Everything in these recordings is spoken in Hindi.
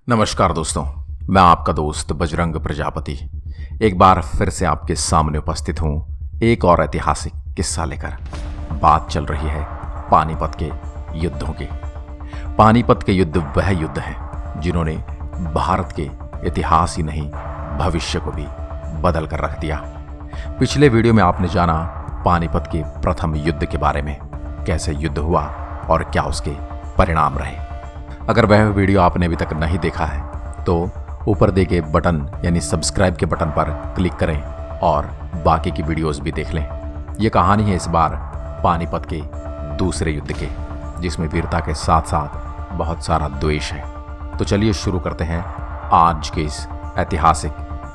नमस्कार दोस्तों, मैं आपका दोस्त बजरंग प्रजापति एक बार फिर से आपके सामने उपस्थित हूँ एक और ऐतिहासिक किस्सा लेकर। बात चल रही है पानीपत के युद्धों की। पानीपत के युद्ध वह युद्ध हैं जिन्होंने भारत के इतिहास ही नहीं भविष्य को भी बदल कर रख दिया। पिछले वीडियो में आपने जाना पानीपत के प्रथम युद्ध के बारे में, कैसे युद्ध हुआ और क्या उसके परिणाम रहे। अगर वह वीडियो आपने अभी तक नहीं देखा है तो ऊपर दिए गए बटन यानी सब्सक्राइब के बटन पर क्लिक करें और बाकी की वीडियोस भी देख लें। ये कहानी है इस बार पानीपत के दूसरे युद्ध के, जिसमें वीरता के साथ साथ बहुत सारा द्वेष है। तो चलिए शुरू करते हैं आज के इस ऐतिहासिक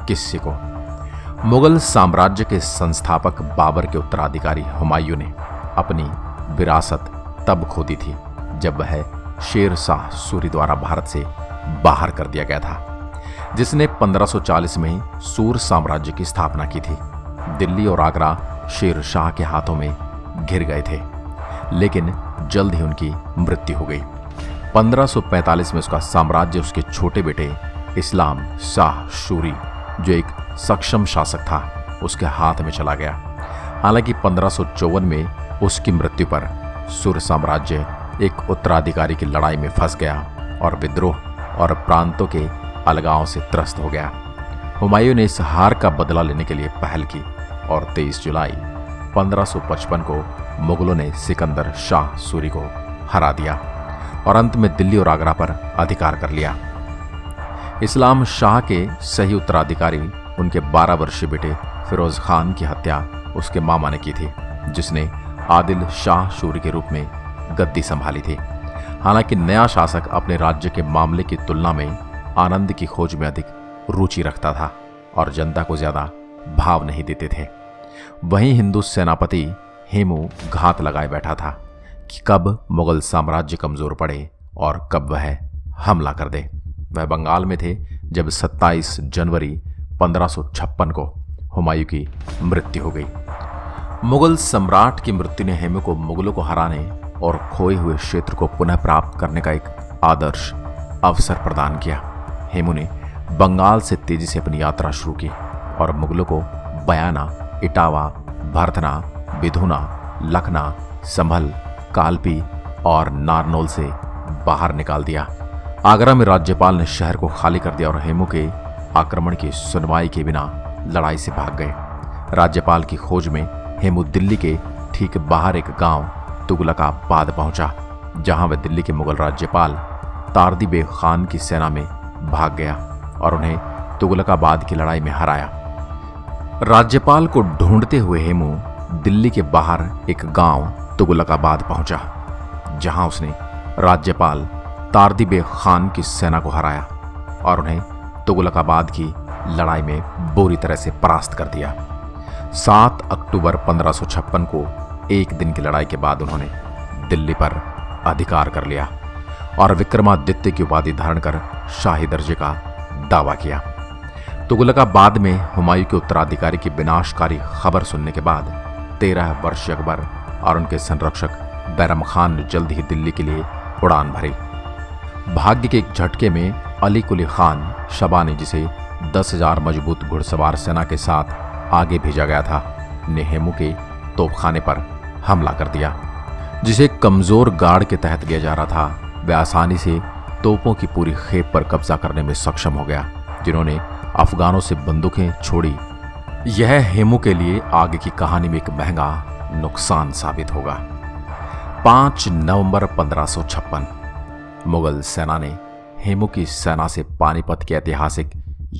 किस्से को। मुगल साम्राज्य के संस्थापक बाबर के उत्तराधिकारी हुमायूं ने अपनी विरासत तब खो दी थी जब वह शेर शाह सूरी द्वारा भारत से बाहर कर दिया गया था, जिसने 1540 में ही सूर साम्राज्य की स्थापना की थी। दिल्ली और आगरा शेर शाह के हाथों में घिर गए थे, लेकिन जल्द ही उनकी मृत्यु हो गई। 1545 में उसका साम्राज्य उसके छोटे बेटे इस्लाम शाह सूरी, जो एक सक्षम शासक था, उसके हाथ में चला गया। हालांकि 1554 में उसकी मृत्यु पर सूर साम्राज्य एक उत्तराधिकारी की लड़ाई में फंस गया और विद्रोह और प्रांतों के अलगाव से त्रस्त हो गया। हुमायूं ने इस हार का बदला लेने के लिए पहल की और 23 जुलाई 1555 को मुगलों ने सिकंदर शाह सूरी को हरा दिया और अंत में दिल्ली और आगरा पर अधिकार कर लिया। इस्लाम शाह के सही उत्तराधिकारी उनके 12 वर्षीय बेटे फिरोज खान की हत्या उसके मामा ने की थी, जिसने आदिल शाह सूरी के रूप में गद्दी संभाली थी। हालांकि नया शासक अपने राज्य के मामले की तुलना में आनंद की खोज में अधिक रुचि रखता था और जनता को ज्यादा भाव नहीं देते थे। वहीं हिंदू सेनापति हेमू घात लगाए बैठा था कि कब मुगल साम्राज्य कमजोर पड़े और कब वह हमला कर दे। वह बंगाल में थे जब 27 जनवरी 1556 को हुमायूं की मृत्यु हो गई। मुगल सम्राट की मृत्यु ने हेमू को मुगलों को हराने और खोए हुए क्षेत्र को पुनः प्राप्त करने का एक आदर्श अवसर प्रदान किया। हेमू ने बंगाल से तेजी से अपनी यात्रा शुरू की और मुगलों को बयाना, इटावा, भरथना, बिधुना, लखना, संभल, कालपी और नारनौल से बाहर निकाल दिया। आगरा में राज्यपाल ने शहर को खाली कर दिया और हेमू के आक्रमण की सुनवाई के बिना लड़ाई से भाग गए। राज्यपाल की खोज में हेमू दिल्ली के ठीक बाहर एक गांव तुगलकाबाद पहुंचा, जहां वह दिल्ली के मुगल राज्यपाल तारदी बेग खान की सेना में भाग गया और उन्हें तुगलकाबाद की लड़ाई में हराया। राज्यपाल को ढूंढते हुए हेमू दिल्ली के बाहर एक गांव तुगलकाबाद पहुंचा, जहां उसने राज्यपाल तारदी बेग खान की सेना को हराया और उन्हें तुगलकाबाद की लड़ाई में बुरी तरह से परास्त कर दिया। 7 अक्टूबर 1556 को एक दिन की लड़ाई के बाद उन्होंने दिल्ली पर अधिकार कर लिया और विक्रमादित्य की उपाधि धारण कर शाही दर्जे का दावा किया। तुगलकाबाद में हुमायूं के उत्तराधिकारी की विनाशकारी खबर सुनने के बाद 13 वर्षीय अकबर और उनके संरक्षक बैरम खान ने जल्द ही दिल्ली के लिए उड़ान भरी। भाग्य के एक झटके में अली कुली खान शबानी, जिसे 10,000 मजबूत घुड़सवार सेना के साथ आगे भेजा गया था, ने हेमू के तोपखाने पर हमला कर दिया, जिसे कमजोर गार्ड के तहत किया जा रहा था। वह आसानी से तोपों की पूरी खेप पर कब्जा करने में सक्षम हो गया, जिन्होंने अफगानों से बंदूकें छोड़ी। यह हेमू के लिए आगे की कहानी में एक महंगा नुकसान साबित होगा। 5 नवंबर 1556 मुगल सेना ने हेमू की सेना से पानीपत के ऐतिहासिक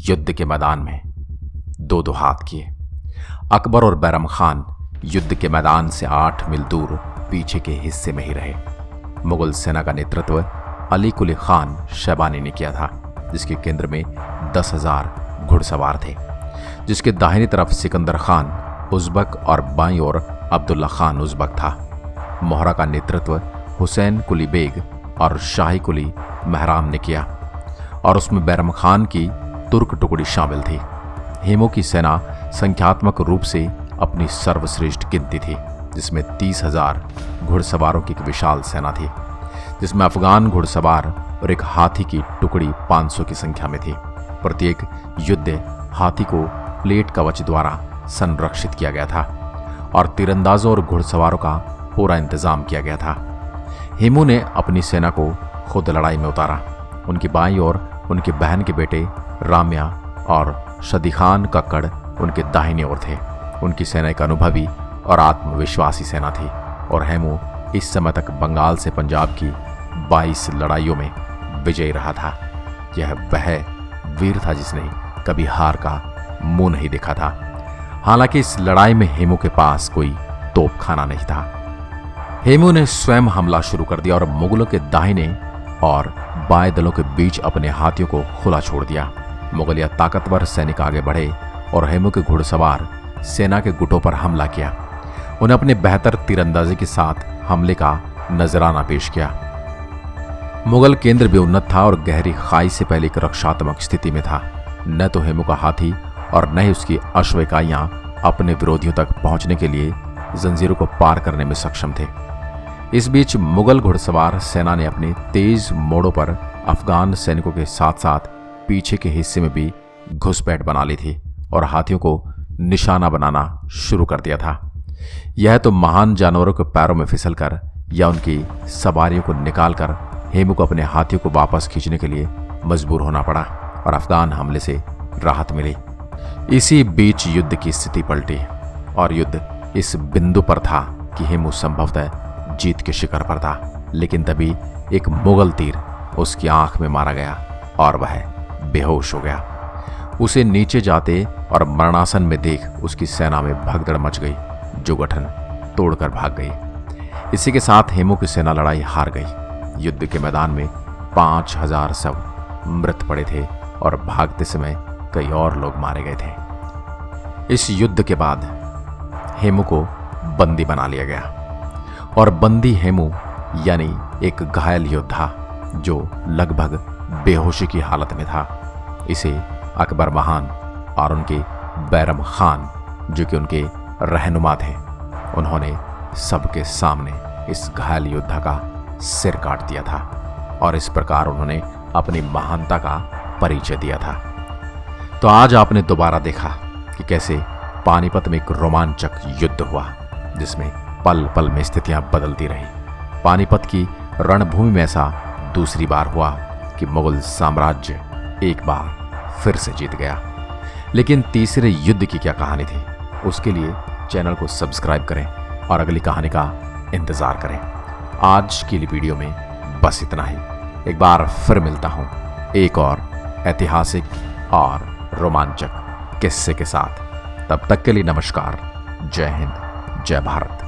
युद्ध के मैदान में दो हाथ किए। अकबर और बैरम खान युद्ध के मैदान से 8 मील दूर पीछे के हिस्से में ही रहे। मुगल सेना का नेतृत्व अली कुली खान शैबानी ने किया था, जिसके केंद्र में 10,000 घुड़सवार थे, जिसके दाहिनी तरफ सिकंदर खान उज़्बक और बाईं ओर अब्दुल्ला खान उज़्बक था। मोहरा का नेतृत्व हुसैन कुली बेग और शाही कुली महराम ने किया और उसमें बैरम खान की तुर्क टुकड़ी शामिल थी। हेमू की सेना संख्यात्मक रूप से अपनी सर्वश्रेष्ठ गिनती थी, जिसमें 30,000 घुड़सवारों की एक विशाल सेना थी, जिसमें अफगान घुड़सवार और एक हाथी की टुकड़ी 500 की संख्या में थी। प्रत्येक युद्ध हाथी को प्लेट कवच द्वारा संरक्षित किया गया था और तीरंदाजों और घुड़सवारों का पूरा इंतजाम किया गया था। हेमू ने अपनी सेना को खुद लड़ाई में उतारा। उनकी बाईं ओर उनकी बहन के बेटे राम्या और शदीखान कक्कड़ उनके दाहिने ओर थे। उनकी सेना एक अनुभवी और आत्मविश्वासी सेना थी और हेमू इस समय तक बंगाल से पंजाब की 22 लड़ाइयों में विजयी रहा था। यह वह वीर था जिसने कभी हार का मुंह नहीं देखा था। हालांकि इस लड़ाई में हेमू के पास कोई तोपखाना नहीं था। हेमू ने स्वयं हमला शुरू कर दिया और मुगलों के दाहिने और बाएं दलों के बीच अपने हाथियों को खुला छोड़ दिया। मुगल या ताकतवर सैनिक आगे बढ़े और हेमू के घुड़सवार सेना के गुटों पर हमला किया। उन्हें अपने बेहतर तीरंदाजी के साथ हमले का नजराना पेश किया। मुगल केंद्र भी उन्नत था और गहरी खाई से पहले एक रक्षात्मक स्थिति में था। न तो हेमू का हाथी और न ही उसकी अश्व इकाइयां अपने विरोधियों तक पहुंचने के लिए जंजीरों को पार करने में सक्षम थे। इस बीच मुगल घुड़सवार सेना ने अपने तेज मोड़ों पर अफगान सैनिकों के साथ साथ पीछे के हिस्से में भी घुसपैठ बना ली थी और हाथियों को निशाना बनाना शुरू कर दिया था। यह तो महान जानवरों के पैरों में फिसलकर या उनकी सवारियों को निकालकर हेमू को अपने हाथियों को वापस खींचने के लिए मजबूर होना पड़ा और अफगान हमले से राहत मिली। इसी बीच युद्ध की स्थिति पलटी और युद्ध इस बिंदु पर था कि हेमू संभवतः जीत के शिखर पर था। लेकिन तभी एक मुगल तीर उसकी आंख में मारा गया और वह बेहोश हो गया। उसे नीचे जाते और मरणासन में देख उसकी सेना में भगदड़ मच गई, जो गठन तोड़कर भाग गई। इसी के साथ हेमू की सेना लड़ाई हार गई। युद्ध के मैदान में 5000 शव मृत पड़े थे और भागते समय कई और लोग मारे गए थे। इस युद्ध के बाद हेमू को बंदी बना लिया गया और बंदी हेमू यानी एक घायल योद्धा जो लगभग बेहोशी की हालत में था, इसे अकबर महान और उनके बैरम खान जो कि उनके रहनुमा थे, उन्होंने सबके सामने इस घायल योद्धा का सिर काट दिया था और इस प्रकार उन्होंने अपनी महानता का परिचय दिया था। तो आज आपने दोबारा देखा कि कैसे पानीपत में एक रोमांचक युद्ध हुआ जिसमें पल पल में स्थितियां बदलती रही। पानीपत की रणभूमि में ऐसा दूसरी बार हुआ कि मुगल साम्राज्य एक बार फिर से जीत गया। लेकिन तीसरे युद्ध की क्या कहानी थी, उसके लिए चैनल को सब्सक्राइब करें और अगली कहानी का इंतजार करें। आज की वीडियो में बस इतना ही। एक बार फिर मिलता हूं एक और ऐतिहासिक और रोमांचक किस्से के साथ। तब तक के लिए नमस्कार। जय हिंद, जय भारत।